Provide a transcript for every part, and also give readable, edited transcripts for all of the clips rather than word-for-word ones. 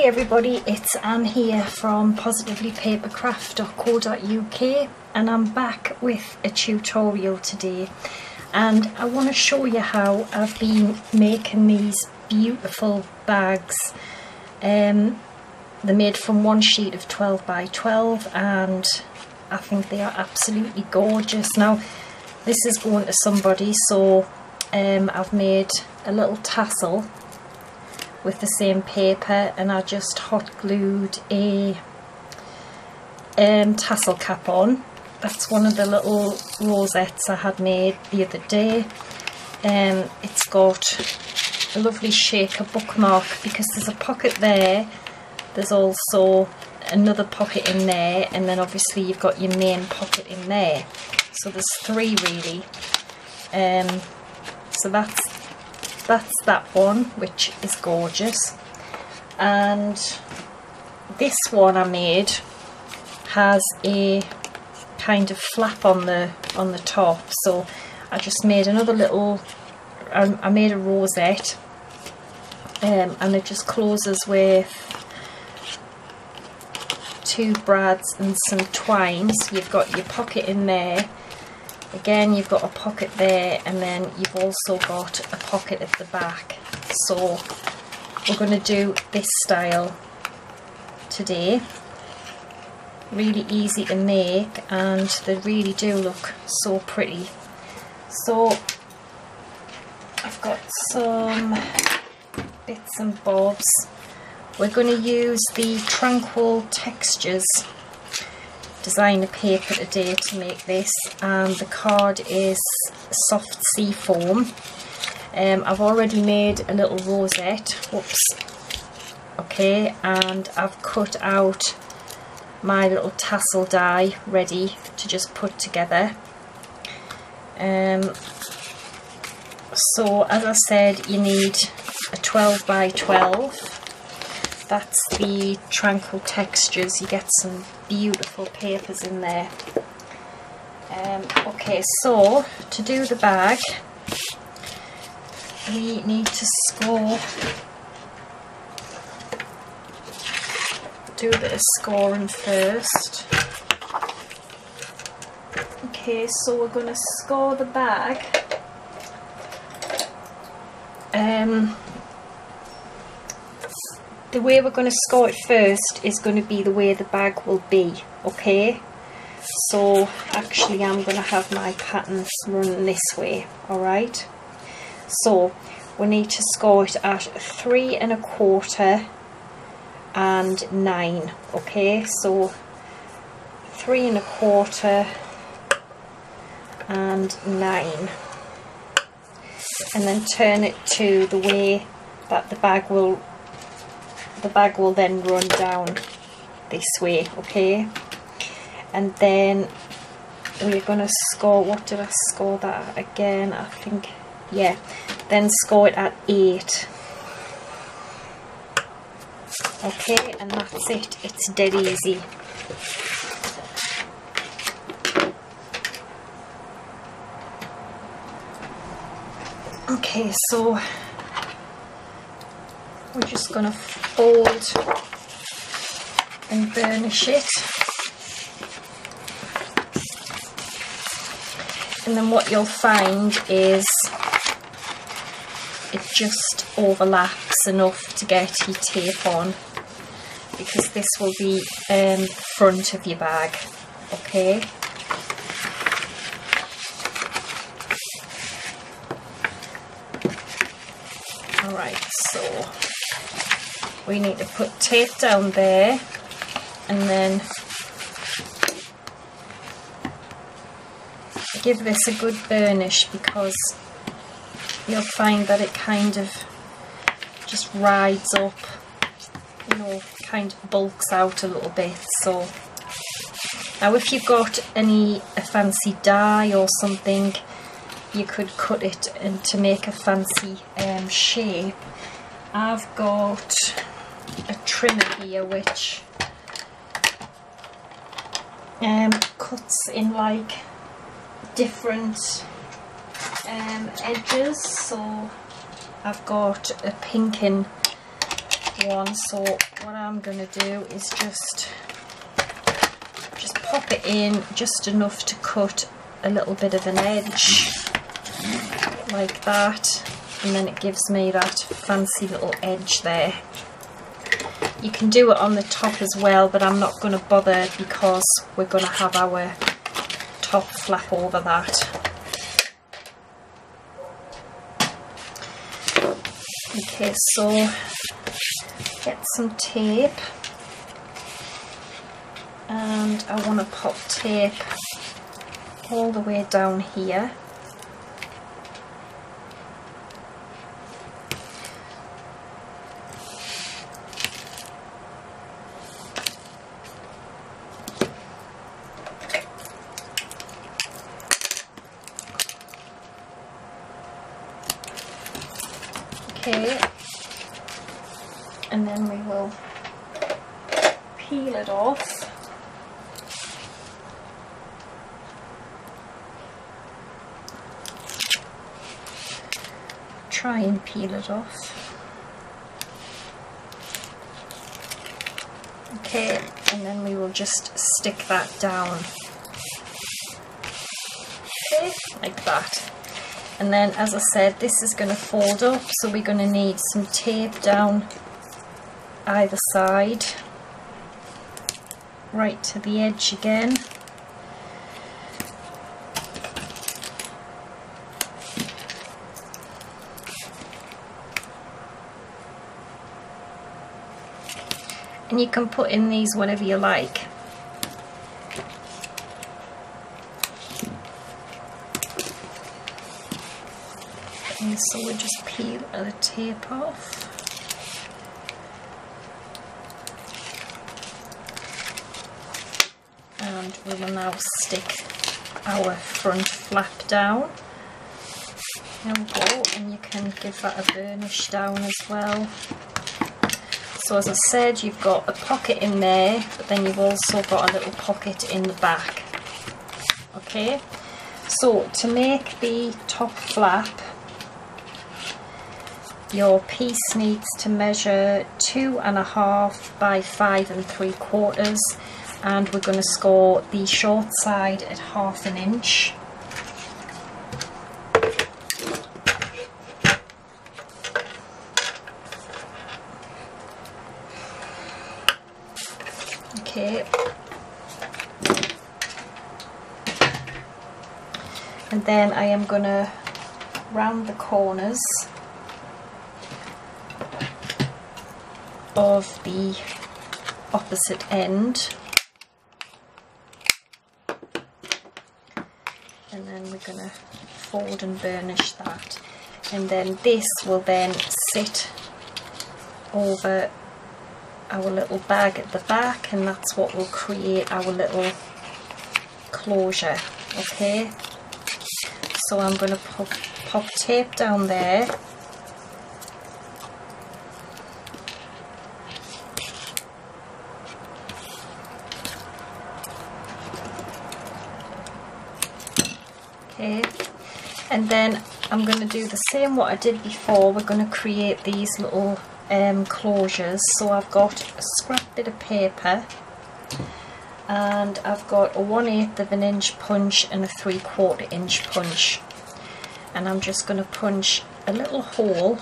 everybody, it's Anne here from positivelypapercraft.co.uk, and I'm back with a tutorial today, and I want to show you how I've been making these beautiful bags. They're made from one sheet of 12 by 12 and I think they are absolutely gorgeous. Now this is going to somebody, so I've made a little tassel with the same paper, and I just hot glued a tassel cap on. That's one of the little rosettes I had made the other day. It's got a lovely shaker bookmark because there's a pocket there, there's also another pocket in there, and then obviously you've got your main pocket in there, so there's three really. So that's that one, which is gorgeous. And this one I made has a kind of flap on the top, so I just made another little, I made a rosette, and it just closes with two brads and some twine. So you've got your pocket in there, again you've got a pocket there, and then you've also got a pocket at the back. So we're going to do this style today. Really easy to make, and they really do look so pretty. So I've got some bits and bobs. We're going to use the Tranquil Textures designer paper today to make this, and the card is soft sea foam. I've already made a little rosette, whoops, okay, and I've cut out my little tassel die ready to just put together. So as I said, you need a 12 by 12. That's the Tranquil Textures. You get some beautiful papers in there. Okay, so to do the bag, we need to score. Do a bit of scoring first. Okay, so we're going to score the bag. The way we're going to score it first is going to be the way the bag will be, okay? So actually I'm going to have my patterns run this way, alright? So we need to score it at 3 1/4 and 9, okay? So 3 1/4 and 9, and then turn it to the way that the bag will then run down this way, okay? And then we're going to score, what did I score that again? I think, yeah, then score it at 8. Okay, and that's it. It's dead easy. Okay, so we're just going to fold and burnish it, and then what you'll find is it just overlaps enough to get your tape on, because this will be front of your bag, okay? Alright, so we need to put tape down there, and then give this a good burnish, because you'll find that it kind of just rides up, you know, kind of bulks out a little bit. So now if you've got a fancy die or something, you could cut it to make a fancy shape. I've got a trimmer here which cuts in like different edges, so I've got a pinking one. So what I'm going to do is just pop it in just enough to cut a little bit of an edge like that, and then it gives me that fancy little edge there. You can do it on the top as well, but I'm not going to bother because we're going to have our top flap over that. Okay, so get some tape, and I want to pop tape all the way down here. Okay, and then we will peel it off. Try and peel it off. Okay, and then we will just stick that down. Okay, like that. And then, as I said, this is going to fold up, so we're going to need some tape down either side, right to the edge again. And you can put in these whatever you like. Okay, so we'll just peel the tape off. And we will now stick our front flap down. There we go, and you can give that a burnish down as well. So as I said, you've got a pocket in there, but then you've also got a little pocket in the back. Okay, so to make the top flap, your piece needs to measure 2.5 by 5 3/4, and we're going to score the short side at 1/2 inch. Okay, and then I am going to round the corners of the opposite end, and then we're going to fold and burnish that, and then this will then sit over our little bag at the back, and that's what will create our little closure. Okay, so I'm going to pop tape down there, okay, and then I'm going to do the same what I did before. We're going to create these little closures. So I've got a scrap bit of paper, and I've got a 1/8 of an inch punch and a 3/4 inch punch, and I'm just going to punch a little hole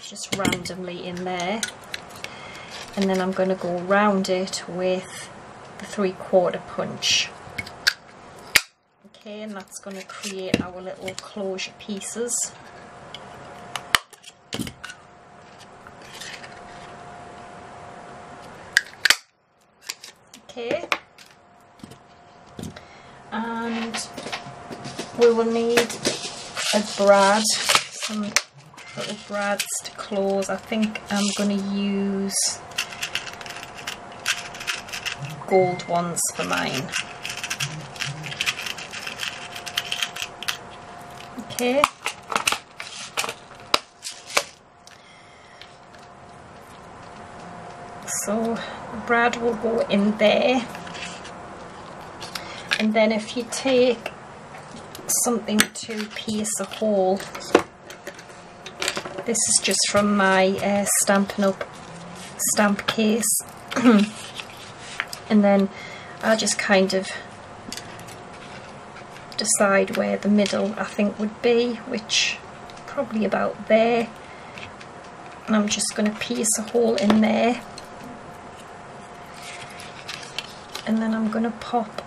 just randomly in there, and then I'm going to go round it with the 3/4 punch. Okay, and that's going to create our little closure pieces. Okay, and we will need a brad, some little brads to close. I think I'm going to use gold ones for mine. Okay, so the brad will go in there, and then if you take something to pierce a hole, This is just from my Stampin' Up! Stamp case. And then I'll just kind of decide where the middle I think would be, which probably about there. And I'm just going to pierce a hole in there. And then I'm going to pop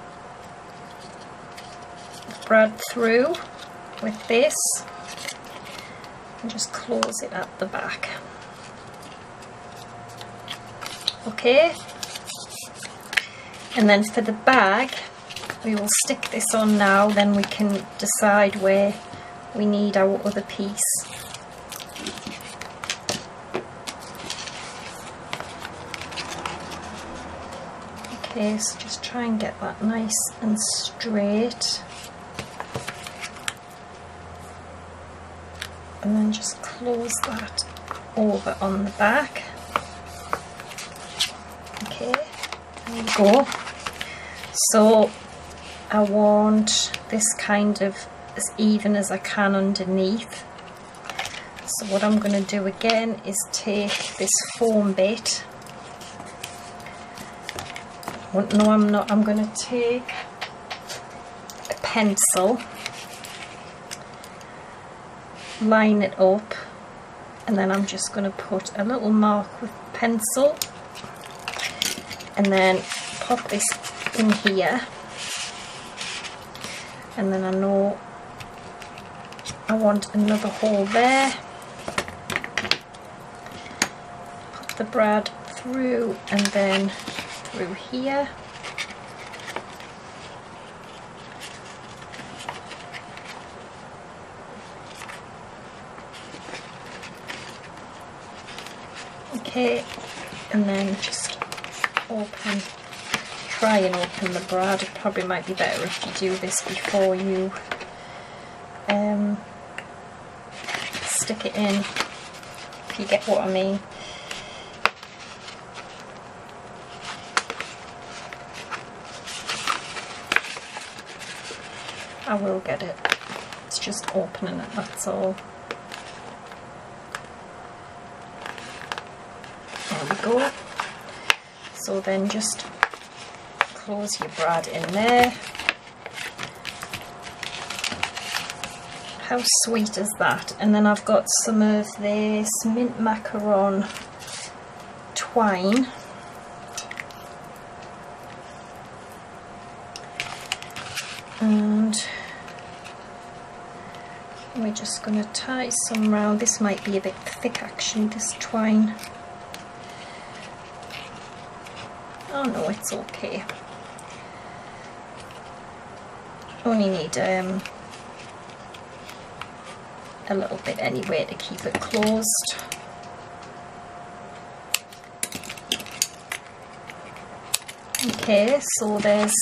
the brad through with this and just close it at the back. Okay, and then for the bag we will stick this on now, then we can decide where we need our other piece. Okay, so just try and get that nice and straight, and then just close that over on the back. Okay, there we go. So I want this kind of as even as I can underneath. So what I'm going to do again is take this foam bit. No, I'm not. I'm going to take a pencil, line it up, and then I'm just going to put a little mark with pencil, and then pop this in here, and then I know I want another hole there. Pop the brad through and then through here. Okay, and then just open, try and open the brad. It probably might be better if you do this before you stick it in, if you get what I mean. I will get it. It's just opening it, that's all. There we go. So then just close your brad in there. How sweet is that? And then I've got some of this mint macaron twine. And we're just going to tie some round. This might be a bit thick actually, this twine. Oh no, it's okay. Only need a little bit anyway to keep it closed. Okay, so there's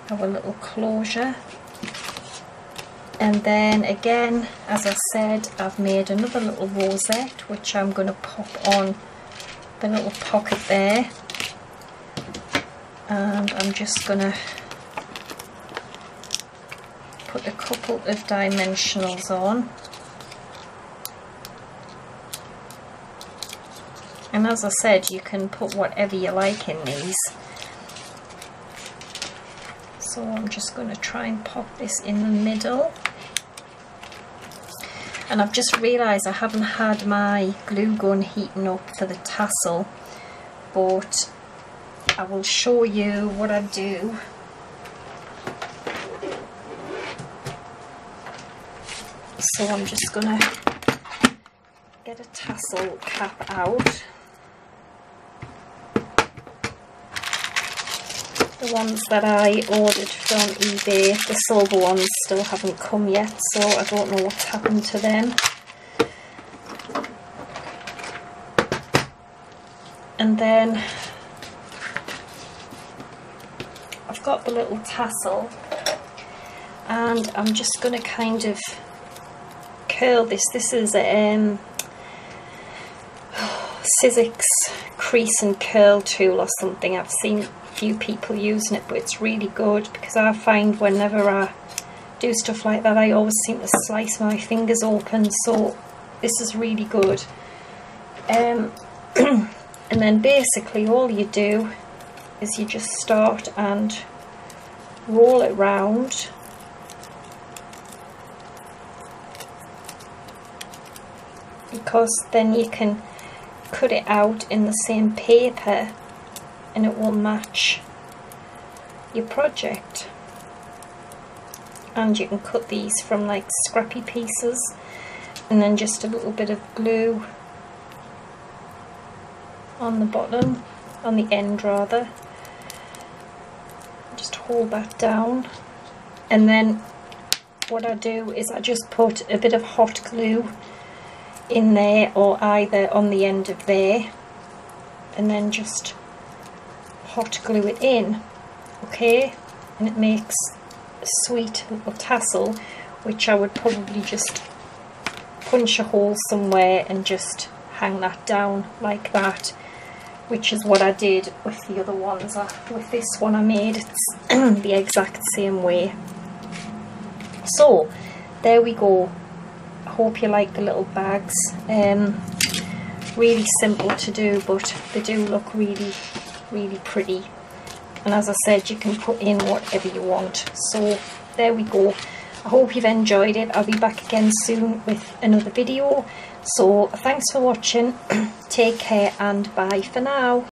our little closure. And then again, as I said, I've made another little rosette which I'm going to pop on the little pocket there, and I'm just going to put a couple of dimensionals on. And as I said, you can put whatever you like in these. So I'm just going to try and pop this in the middle. And I've just realised I haven't had my glue gun heating up for the tassel, but I will show you what I do. So I'm just going to get a tassel cap out. The ones that I ordered from eBay, the silver ones, still haven't come yet, so I don't know what's happened to them. And then I've got the little tassel, and I'm just going to kind of curl this. This is a Sizzix crease and curl tool or something. I've seen few people using it, but it's really good, because I find whenever I do stuff like that I always seem to slice my fingers open, so this is really good. And then basically all you do is you just start and roll it round, because then you can cut it out in the same paper and it will match your project. And you can cut these from like scrappy pieces, and then just a little bit of glue on the bottom, on the end rather. Just hold that down, and then what I do is I just put a bit of hot glue in there, or either on the end of there, and then just hot glue it in, okay, and it makes a sweet little tassel, which I would probably just punch a hole somewhere and just hang that down like that, which is what I did with the other ones. With this one I made it's the exact same way. So there we go. I hope you like the little bags. Really simple to do, but they do look really, really pretty. And as I said, you can put in whatever you want. So there we go. I hope you've enjoyed it. I'll be back again soon with another video. So thanks for watching. Take care and bye for now.